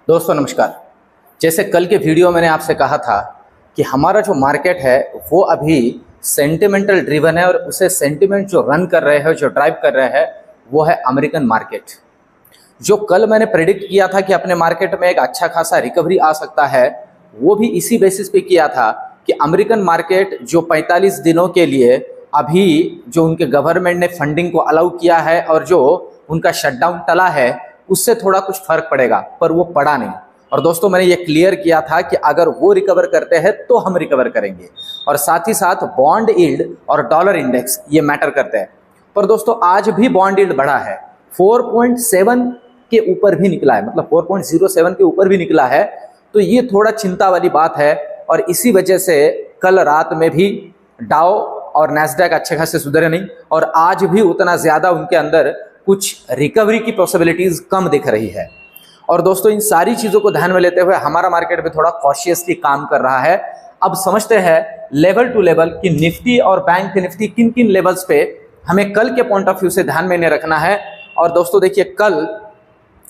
दोस्तों नमस्कार। जैसे कल के वीडियो मैंने आपसे कहा था कि हमारा जो मार्केट है वो अभी सेंटिमेंटल ड्रिवन है और उसे सेंटिमेंट जो रन कर रहे हैं, जो ड्राइव कर रहे हैं, वो है अमेरिकन मार्केट। जो कल मैंने प्रेडिक्ट किया था कि अपने मार्केट में एक अच्छा खासा रिकवरी आ सकता है, वो भी इसी बेसिस पे किया था कि अमेरिकन मार्केट जो 45 दिनों के लिए अभी जो उनके गवर्नमेंट ने फंडिंग को अलाउ किया है और जो उनका शटडाउन टला है उससे थोड़ा कुछ फर्क पड़ेगा, पर वो पड़ा नहीं। और दोस्तों मैंने ये क्लियर किया था कि अगर वो रिकवर करते हैं तो हम रिकवर करेंगे, और साथ ही साथ बॉन्ड यील्ड और डॉलर इंडेक्स ये मैटर करते हैं। पर दोस्तों आज भी बॉन्ड यील्ड बढ़ा है, 4.7 के ऊपर भी निकला है, मतलब 4.07 के ऊपर भी निकला है। तो ये थोड़ा चिंता वाली बात है, और इसी वजह से कल रात में भी डाउ और नैस्डैक अच्छे खासे सुधरे नहीं, और आज भी उतना ज्यादा उनके अंदर कुछ रिकवरी की पॉसिबिलिटीज कम दिख रही है। और दोस्तों इन सारी चीजों को ध्यान में लेते हुए हमारा मार्केट में थोड़ा कॉशियसली काम कर रहा है। अब समझते हैं लेवल टू लेवल कि निफ्टी और बैंक निफ्टी किन किन लेवल्स पे हमें कल के पॉइंट ऑफ व्यू से ध्यान में रखना है। और दोस्तों देखिए, कल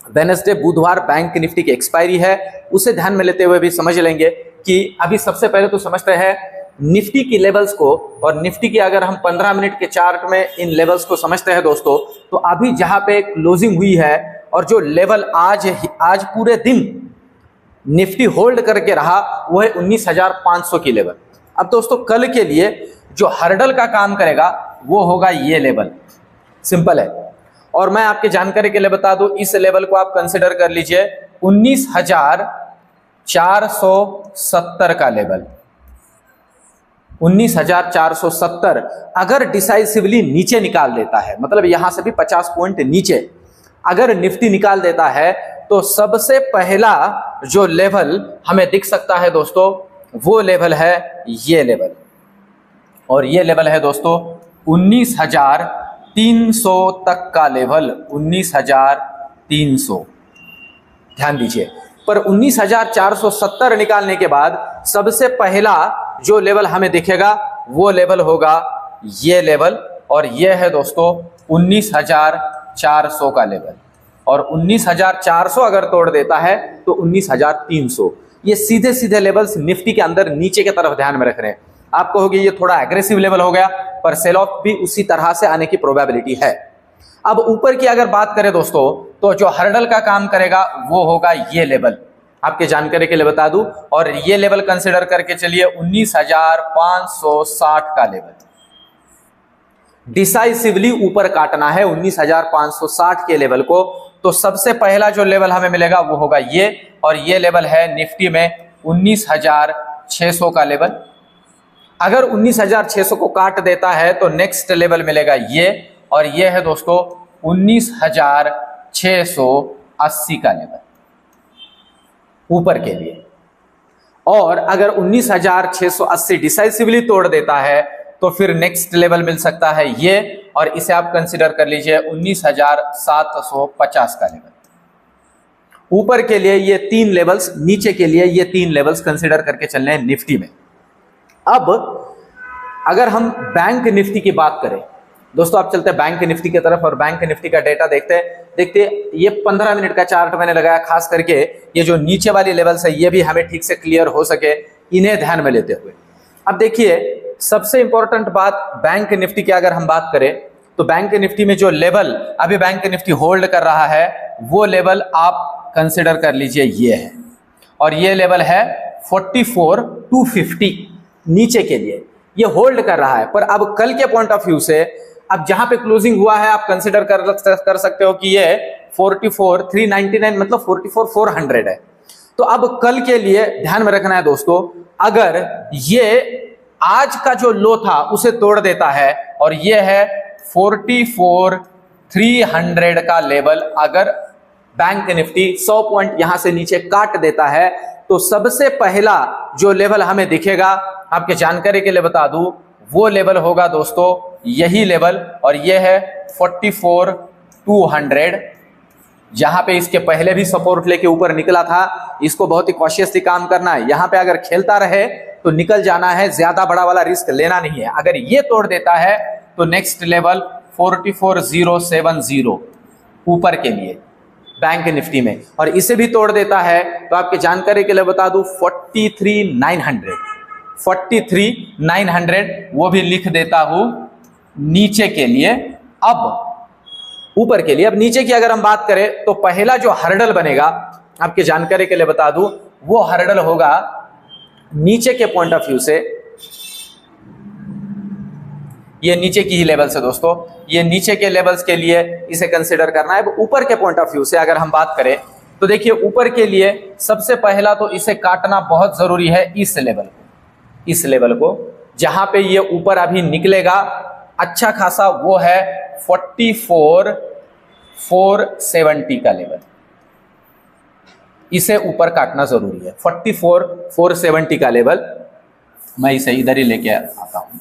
वेडनेसडे बुधवार बैंक निफ्टी की एक्सपायरी है, उसे ध्यान में लेते हुए भी समझ लेंगे कि अभी सबसे पहले तो समझते हैं निफ्टी की लेवल्स को। और निफ्टी की अगर हम 15 मिनट के चार्ट में इन लेवल्स को समझते हैं दोस्तों, तो अभी जहां पे क्लोजिंग हुई है और जो लेवल आज पूरे दिन निफ्टी होल्ड करके रहा वो है 19,500 की लेवल। अब दोस्तों कल के लिए जो हर्डल का काम करेगा वो होगा ये लेवल, सिंपल है। और मैं आपके जानकारी के लिए बता दूं, इस लेवल को आप कंसिडर कर लीजिए 19,470 का लेवल। 19,470 अगर डिसाइसिवली नीचे निकाल देता है, मतलब यहां से भी 50 पॉइंट नीचे अगर निफ्टी निकाल देता है, तो सबसे पहला जो लेवल हमें दिख सकता है दोस्तों वो लेवल है ये लेवल, और ये लेवल है दोस्तों 19,300 तक का लेवल। 19,300 ध्यान दीजिए। पर 19,470 निकालने के बाद सबसे पहला जो लेवल हमें दिखेगा वो लेवल होगा ये लेवल, और ये है दोस्तों 19,400 का लेवल। और 19,400 अगर तोड़ देता है तो 19,300। ये सीधे सीधे लेवल्स निफ्टी के अंदर नीचे की तरफ ध्यान में रख रहे हैं। आप कहोगे ये थोड़ा एग्रेसिव लेवल हो गया, पर सेल ऑफ भी उसी तरह से आने की प्रोबेबिलिटी है। अब ऊपर की अगर बात करें दोस्तों, तो जो हर्डल का काम करेगा वो होगा ये लेवल, आपके जानकारी के लिए बता दूं। और ये लेवल कंसिडर करके चलिए 19,560 का लेवल। डिसाइसिवली ऊपर काटना है 19,560 के लेवल को, तो सबसे पहला जो लेवल हमें मिलेगा वो होगा ये, और ये लेवल है निफ्टी में 19,600 का लेवल। अगर 19,600 को काट देता है तो नेक्स्ट लेवल मिलेगा ये, और ये है दोस्तों 19,680 का लेवल ऊपर के लिए। और अगर 19,680 डिसाइसिवली तोड़ देता है तो फिर नेक्स्ट लेवल मिल सकता है ये, और इसे आप कंसिडर कर लीजिए 19,750 का लेवल। ऊपर के लिए ये 3 लेवल्स, नीचे के लिए ये 3 लेवल्स कंसिडर करके चलने हैं निफ्टी में। अब अगर हम बैंक निफ्टी की बात करें दोस्तों, आप चलते हैं बैंक निफ्टी की तरफ और बैंक निफ्टी का डेटा देखते ये 15 मिनट का चार्ट मैंने लगाया, खास करके ये जो नीचे वाली लेवल्स है ये भी हमें ठीक से क्लियर हो सके, इन्हें ध्यान में लेते हुए। अब देखिए सबसे इंपॉर्टेंट बात बैंक निफ्टी की अगर हम बात करें, तो बैंक निफ्टी में जो लेवल अभी बैंक निफ्टी होल्ड कर रहा है वो लेवल आप कंसिडर कर लीजिए ये है, और ये लेवल है 44,250 नीचे के लिए ये होल्ड कर रहा है। पर अब कल के पॉइंट ऑफ व्यू से अब जहां पे क्लोजिंग हुआ है आप कंसिडर कर सकते हो कि ये 44,399 मतलब 44,400 है। तो अब कल के लिए ध्यान में रखना है दोस्तों, अगर ये आज का जो लो था उसे तोड़ देता है और ये है 44,300 का लेवल, अगर बैंक निफ्टी 100 पॉइंट यहां से नीचे काट देता है तो सबसे पहला जो लेवल हमें दिखेगा, आपके जानकारी के लिए बता दूं, वो लेवल होगा दोस्तों यही लेवल, और ये है 44,200, जहां पे इसके पहले भी सपोर्ट लेके ऊपर निकला था। इसको बहुत ही कॉशियसली काम करना है, यहां पे अगर खेलता रहे तो निकल जाना है, ज्यादा बड़ा वाला रिस्क लेना नहीं है। अगर ये तोड़ देता है तो नेक्स्ट लेवल 44,070 ऊपर के लिए बैंक निफ्टी में, और इसे भी तोड़ देता है तो आपकी जानकारी के लिए बता दूं 43,900 वो भी लिख देता हूं नीचे के लिए। अब ऊपर के लिए, अब नीचे की अगर हम बात करें तो पहला जो हर्डल बनेगा आपकी जानकारी के लिए बता दूं, वो हर्डल होगा नीचे के पॉइंट ऑफ व्यू से, ये नीचे की ही लेवल्स है दोस्तों, ये नीचे के लेवल्स के लिए इसे कंसीडर करना है। अब ऊपर के पॉइंट ऑफ व्यू से अगर हम बात करें तो देखिए ऊपर के लिए सबसे पहला तो इसे काटना बहुत जरूरी है, इस लेवल को जहां पे ये ऊपर अभी निकलेगा अच्छा खासा, वो है 44,470 का लेवल, इसे ऊपर काटना जरूरी है। 44,470 का लेवल, मैं इसे इधर ही लेके आता हूं।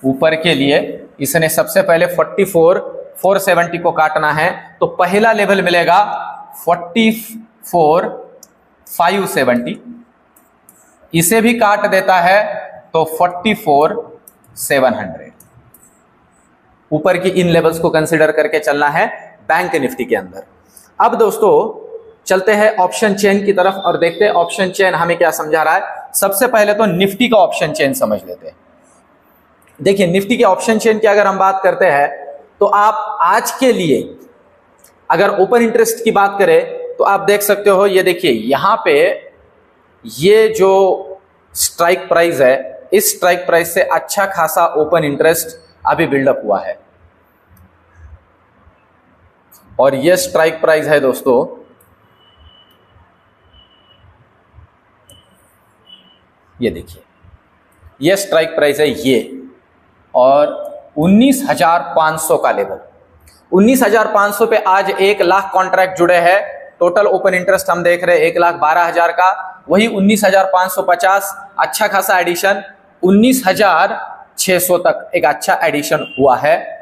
ऊपर के लिए इसने सबसे पहले 44,470 को काटना है, तो पहला लेवल मिलेगा 44,570, इसे भी काट देता है तो 44,700। ऊपर की इन लेवल्स को कंसीडर करके चलना है बैंक निफ्टी के अंदर। अब दोस्तों चलते हैं ऑप्शन चेन की तरफ और देखते हैं ऑप्शन चेन हमें क्या समझा रहा है। सबसे पहले तो निफ्टी का ऑप्शन चेन समझ लेते हैं। देखिए निफ्टी के ऑप्शन चेन की अगर हम बात करते हैं तो आप आज के लिए अगर ओपन इंटरेस्ट की बात करें तो आप देख सकते हो, ये देखिए यहां पे ये जो स्ट्राइक प्राइस है, इस स्ट्राइक प्राइस से अच्छा खासा ओपन इंटरेस्ट अभी बिल्डअप हुआ है, और ये स्ट्राइक प्राइस है दोस्तों ये देखिए, ये स्ट्राइक प्राइस है ये, और 19,500 का लेवल। 19,500 पे आज 1 लाख कॉन्ट्रैक्ट जुड़े हैं। टोटल ओपन इंटरेस्ट हम देख रहे हैं 1,12,000 का, वही 19,550 अच्छा खासा एडिशन, 19,600 तक एक अच्छा एडिशन हुआ है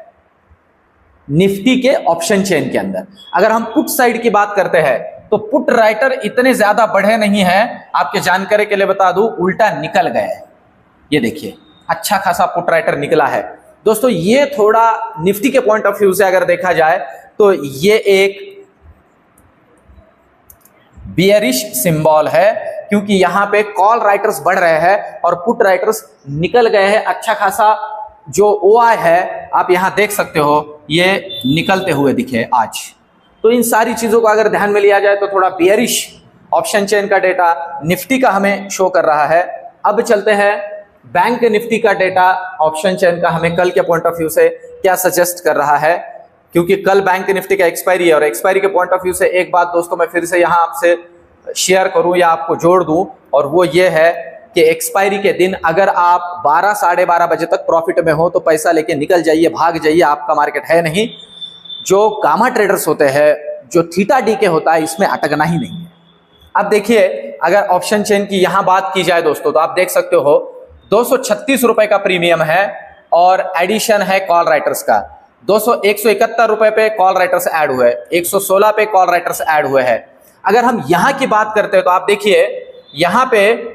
निफ्टी के ऑप्शन चेन के अंदर। अगर हम पुट साइड की बात करते हैं तो पुट राइटर इतने ज्यादा बढ़े नहीं हैं, आपके जानकारी के लिए बता दूं उल्टा निकल गए। ये देखिए अच्छा खासा पुट राइटर निकला है दोस्तों। ये थोड़ा निफ्टी के पॉइंट ऑफ व्यू से अगर देखा जाए तो ये एक बियरिश सिंबल है, क्योंकि यहां पे कॉल राइटर्स बढ़ रहे हैं और पुट राइटर्स निकल गए हैं। अच्छा खासा जो ओआई है आप यहां देख सकते हो, ये निकलते हुए दिखे आज। तो इन सारी चीजों को अगर ध्यान में लिया जाए तो थोड़ा बियरिश ऑप्शन चेन का डेटा निफ्टी का हमें शो कर रहा है। अब चलते हैं बैंक निफ्टी का डेटा ऑप्शन चेन का हमें कल के पॉइंट ऑफ व्यू से क्या सजेस्ट कर रहा है, क्योंकि कल बैंक निफ्टी का एक्सपायरी है। और एक्सपायरी के पॉइंट ऑफ व्यू से एक बात दोस्तों मैं फिर से यहां आपसे शेयर करूं या आपको जोड़ दूं, और वो ये है कि एक्सपायरी के दिन अगर आप 12 साढ़े 12 बजे तक प्रॉफिट में हो तो पैसा लेके निकल जाइए, भाग जाइए, आपका मार्केट है नहीं। जो गामा ट्रेडर्स होते हैं, जो थीटा डी के होता है, इसमें अटकना ही नहीं है। अब देखिए अगर ऑप्शन चेन की यहां बात की जाए दोस्तों तो आप देख सकते हो 236 रुपए का प्रीमियम है और एडिशन है कॉल राइटर्स का। 171 रुपए पे कॉल राइटर्स ऐड हुए, 116 पे कॉल राइटर्स ऐड हुए हैं। अगर हम यहां की बात करते हैं तो आप देखिए यहां पे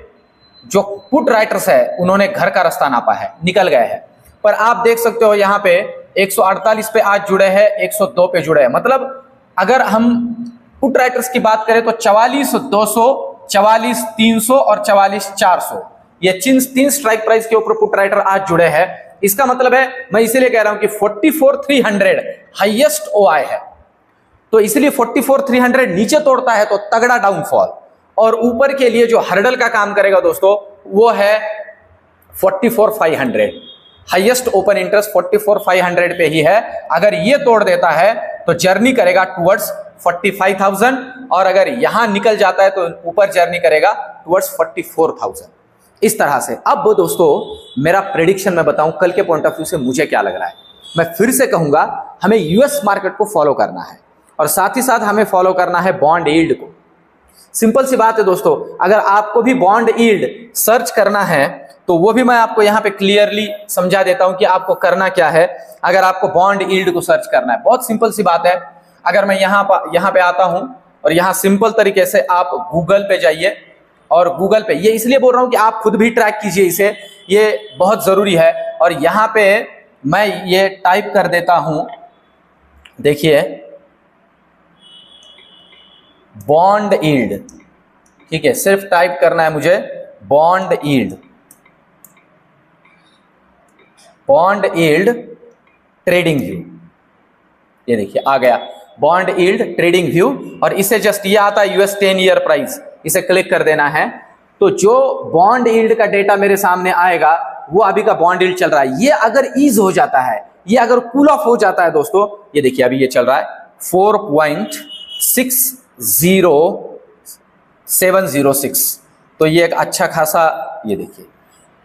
जो पुट राइटर्स है उन्होंने घर का रास्ता नापा है, निकल गए हैं। पर आप देख सकते हो यहां पे 148 पे आज जुड़े हैं, 102 पे जुड़े हैं। मतलब अगर हम पुट राइटर्स की बात करें तो 44,200, 44,300 और 44,400 ये तीन स्ट्राइक प्राइस के ऊपर पुट राइटर आज जुड़े हैं। इसका मतलब है, मैं इसीलिए कह रहा हूं कि 44,300 हाईएस्ट ओआई है। तो इसलिए 44,300 नीचे तोड़ता है तो तगड़ा डाउनफॉल, और ऊपर के लिए जो हर्डल का काम करेगा दोस्तों वो है 44,500। हाईएस्ट ओपन इंटरेस्ट 44,500 पे ही है। अगर ये तोड़ देता है तो जर्नी करेगा टुवर्ड्स 45,000, और अगर यहां निकल जाता है तो ऊपर जर्नी करेगा टुवर्ड्स 44,000। इस तरह से। अब दोस्तों मेरा प्रेडिक्शन मैं बताऊं कल के पॉइंट ऑफ व्यू से मुझे क्या लग रहा है। मैं फिर से कहूंगा हमें यूएस मार्केट को फॉलो करना है, और साथ ही साथ हमें फॉलो करना है बॉन्ड यील्ड को। सिंपल सी बात है दोस्तों, अगर आपको भी बॉन्ड यील्ड सर्च करना है तो वो भी मैं आपको यहां पे क्लियरली समझा देता हूं कि आपको करना क्या है। अगर आपको बॉन्ड यील्ड को सर्च करना है, बहुत सिंपल सी बात है। अगर मैं यहां पे आता हूं और यहां सिंपल तरीके से आप गूगल पे जाइए, और गूगल पे, ये इसलिए बोल रहा हूं कि आप खुद भी ट्रैक कीजिए इसे, ये बहुत जरूरी है। और यहां पे मैं ये टाइप कर देता हूं, देखिए बॉन्ड यील्ड, ठीक है, सिर्फ टाइप करना है मुझे bond yield, bond yield trading view. ये देखिए आ गया बॉन्ड यील्ड ट्रेडिंग व्यू, और इसे जस्ट ये आता है US 10 ईयर प्राइस, इसे क्लिक कर देना है। तो जो बॉन्ड यील्ड का डेटा मेरे सामने आएगा वो अभी का बॉन्ड यील्ड चल रहा है। ये अगर ईज हो जाता है, ये अगर कूल ऑफ हो जाता है दोस्तों, ये देखिए अभी ये चल रहा है 4.60706, तो ये एक अच्छा खासा, ये देखिए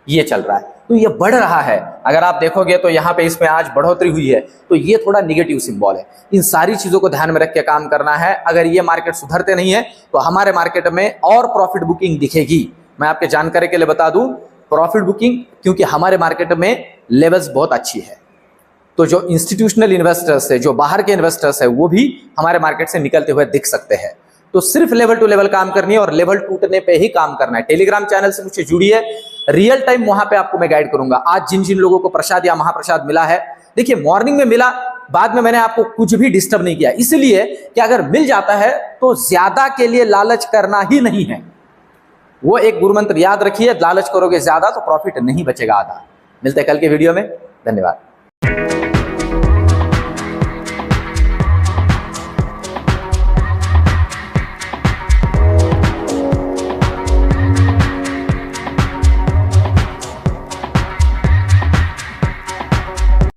ये चल रहा है, तो ये बढ़ रहा है। अगर आप देखोगे तो यहाँ पे इसमें आज बढ़ोतरी हुई है, तो ये थोड़ा निगेटिव सिंबल है। इन सारी चीजों को ध्यान में रख के काम करना है। अगर ये मार्केट सुधरते नहीं है तो हमारे मार्केट में और प्रॉफिट बुकिंग दिखेगी। मैं आपके जानकारी के लिए बता दूं, प्रॉफिट बुकिंग, क्योंकि हमारे मार्केट में लेवल्स बहुत अच्छी है, तो जो इंस्टीट्यूशनल इन्वेस्टर्स है, जो बाहर के इन्वेस्टर्स है, वो भी हमारे मार्केट से निकलते हुए दिख सकते हैं। तो सिर्फ लेवल टू लेवल काम करनी है और लेवल टूटने पे ही काम करना है। टेलीग्राम चैनल से मुझसे जुड़िए, रियल टाइम वहां पे आपको मैं गाइड करूंगा। आज जिन जिन लोगों को प्रसाद या महाप्रसाद मिला है, देखिए मॉर्निंग में मिला, बाद में मैंने आपको कुछ भी डिस्टर्ब नहीं किया, इसलिए कि अगर मिल जाता है तो ज्यादा के लिए लालच करना ही नहीं है। वो एक गुरु मंत्र याद रखिए, लालच करोगे ज्यादा तो प्रॉफिट नहीं बचेगा आधा। मिलते हैं कल के वीडियो में, धन्यवाद।